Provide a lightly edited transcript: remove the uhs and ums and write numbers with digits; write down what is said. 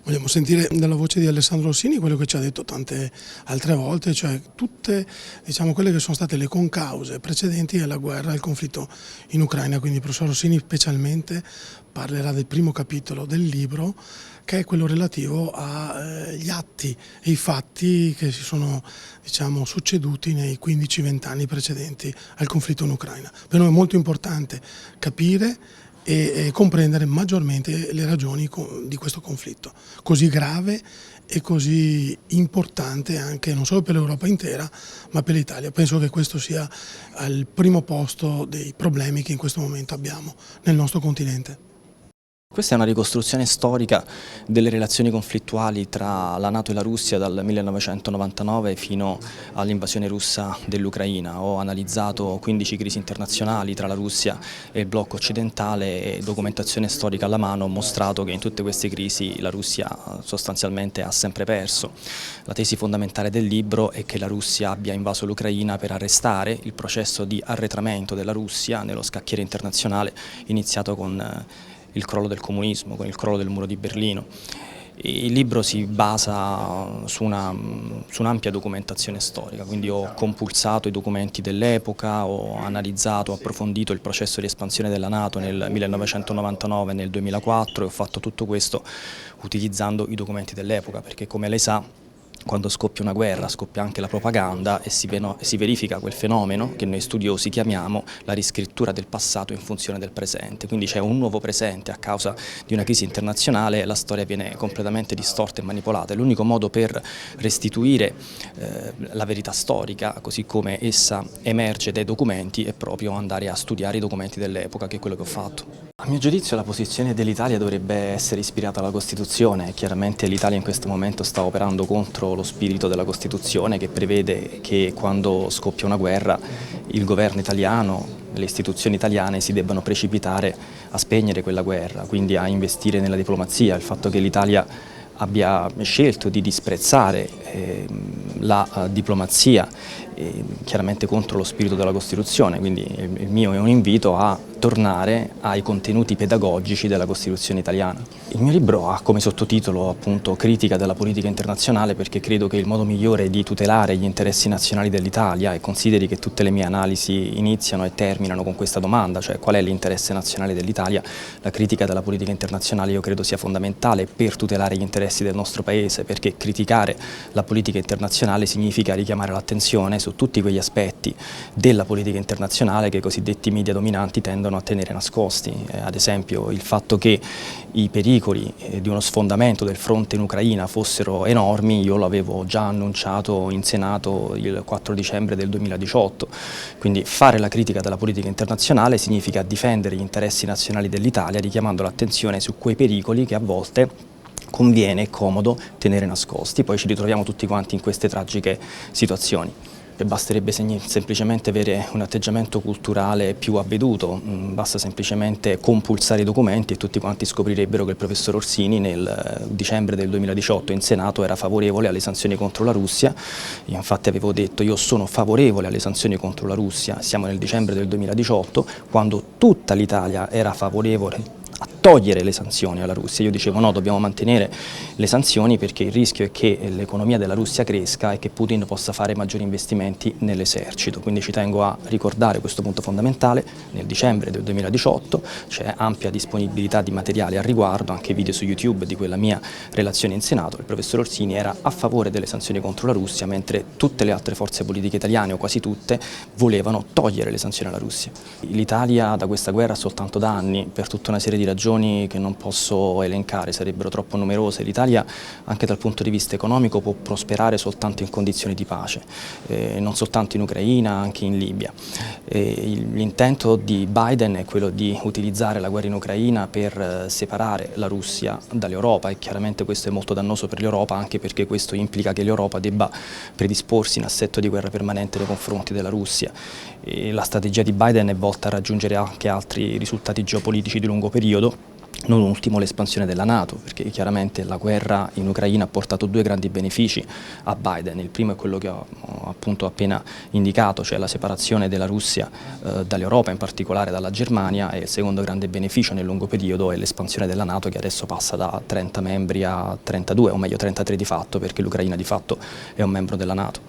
Vogliamo sentire dalla voce di Alessandro Rossini quello che ci ha detto tante altre volte, cioè tutte quelle che sono state le concause precedenti alla guerra, al conflitto in Ucraina. Quindi il professor Rossini specialmente parlerà del primo capitolo del libro, che è quello relativo agli atti e i fatti che si sono succeduti nei 15-20 anni precedenti al conflitto in Ucraina. Per noi è molto importante capire e comprendere maggiormente le ragioni di questo conflitto, così grave e così importante anche non solo per l'Europa intera, ma per l'Italia. Penso che questo sia al primo posto dei problemi che in questo momento abbiamo nel nostro continente. Questa è una ricostruzione storica delle relazioni conflittuali tra la NATO e la Russia dal 1999 fino all'invasione russa dell'Ucraina. Ho analizzato 15 crisi internazionali tra la Russia e il blocco occidentale e documentazione storica alla mano ho mostrato che in tutte queste crisi la Russia sostanzialmente ha sempre perso. La tesi fondamentale del libro è che la Russia abbia invaso l'Ucraina per arrestare il processo di arretramento della Russia nello scacchiere internazionale iniziato con il crollo del comunismo, con il crollo del muro di Berlino. Il libro si basa su un'ampia documentazione storica, quindi ho compulsato i documenti dell'epoca, ho analizzato, approfondito il processo di espansione della NATO nel 1999 e nel 2004 e ho fatto tutto questo utilizzando i documenti dell'epoca, perché come lei sa, quando scoppia una guerra scoppia anche la propaganda e si verifica quel fenomeno che noi studiosi chiamiamo la riscrittura del passato in funzione del presente, quindi c'è un nuovo presente a causa di una crisi internazionale e la storia viene completamente distorta e manipolata. L'unico modo per restituire la verità storica, così come essa emerge dai documenti, è proprio andare a studiare i documenti dell'epoca, che è quello che ho fatto. A mio giudizio la posizione dell'Italia dovrebbe essere ispirata alla Costituzione. Chiaramente l'Italia in questo momento sta operando contro lo spirito della Costituzione, che prevede che quando scoppia una guerra il governo italiano, le istituzioni italiane si debbano precipitare a spegnere quella guerra, quindi a investire nella diplomazia. Il fatto che l'Italia abbia scelto di disprezzare la diplomazia chiaramente contro lo spirito della Costituzione, quindi il mio è un invito a tornare ai contenuti pedagogici della Costituzione italiana. Il mio libro ha come sottotitolo appunto Critica della politica internazionale, perché credo che il modo migliore di tutelare gli interessi nazionali dell'Italia, e consideri che tutte le mie analisi iniziano e terminano con questa domanda, cioè qual è l'interesse nazionale dell'Italia, la critica della politica internazionale io credo sia fondamentale per tutelare gli interessi del nostro Paese, perché criticare la politica internazionale significa richiamare l'attenzione su tutti quegli aspetti della politica internazionale che i cosiddetti media dominanti tendono a tenere nascosti, ad esempio il fatto che i pericoli di uno sfondamento del fronte in Ucraina fossero enormi, io l'avevo già annunciato in Senato il 4 dicembre del 2018, quindi fare la critica della politica internazionale significa difendere gli interessi nazionali dell'Italia richiamando l'attenzione su quei pericoli che a volte conviene e comodo tenere nascosti, poi ci ritroviamo tutti quanti in queste tragiche situazioni. E basterebbe semplicemente avere un atteggiamento culturale più avveduto, basta semplicemente compulsare i documenti e tutti quanti scoprirebbero che il professor Orsini nel dicembre del 2018 in Senato era favorevole alle sanzioni contro la Russia. Io infatti avevo detto io sono favorevole alle sanzioni contro la Russia, siamo nel dicembre del 2018 quando tutta l'Italia era favorevole a togliere le sanzioni alla Russia. Io dicevo no, dobbiamo mantenere le sanzioni perché il rischio è che l'economia della Russia cresca e che Putin possa fare maggiori investimenti nell'esercito, quindi ci tengo a ricordare questo punto fondamentale. Nel dicembre del 2018 c'è ampia disponibilità di materiale al riguardo, anche video su YouTube di quella mia relazione in Senato. Il professor Orsini era a favore delle sanzioni contro la Russia, mentre tutte le altre forze politiche italiane, o quasi tutte, volevano togliere le sanzioni alla Russia. L'Italia da questa guerra ha soltanto danni per tutta una serie di ragioni che non posso elencare, sarebbero troppo numerose. L'Italia anche dal punto di vista economico può prosperare soltanto in condizioni di pace, non soltanto in Ucraina, anche in Libia. L'intento di Biden è quello di utilizzare la guerra in Ucraina per separare la Russia dall'Europa e chiaramente questo è molto dannoso per l'Europa, anche perché questo implica che l'Europa debba predisporsi in assetto di guerra permanente nei confronti della Russia. La strategia di Biden è volta a raggiungere anche altri risultati geopolitici di lungo periodo, Non ultimo l'espansione della Nato, perché chiaramente la guerra in Ucraina ha portato due grandi benefici a Biden. Il primo è quello che ho appunto appena indicato, cioè la separazione della Russia dall'Europa, in particolare dalla Germania, e il secondo grande beneficio nel lungo periodo è l'espansione della Nato, che adesso passa da 30 membri a 32, o meglio 33 di fatto, perché l'Ucraina di fatto è un membro della Nato.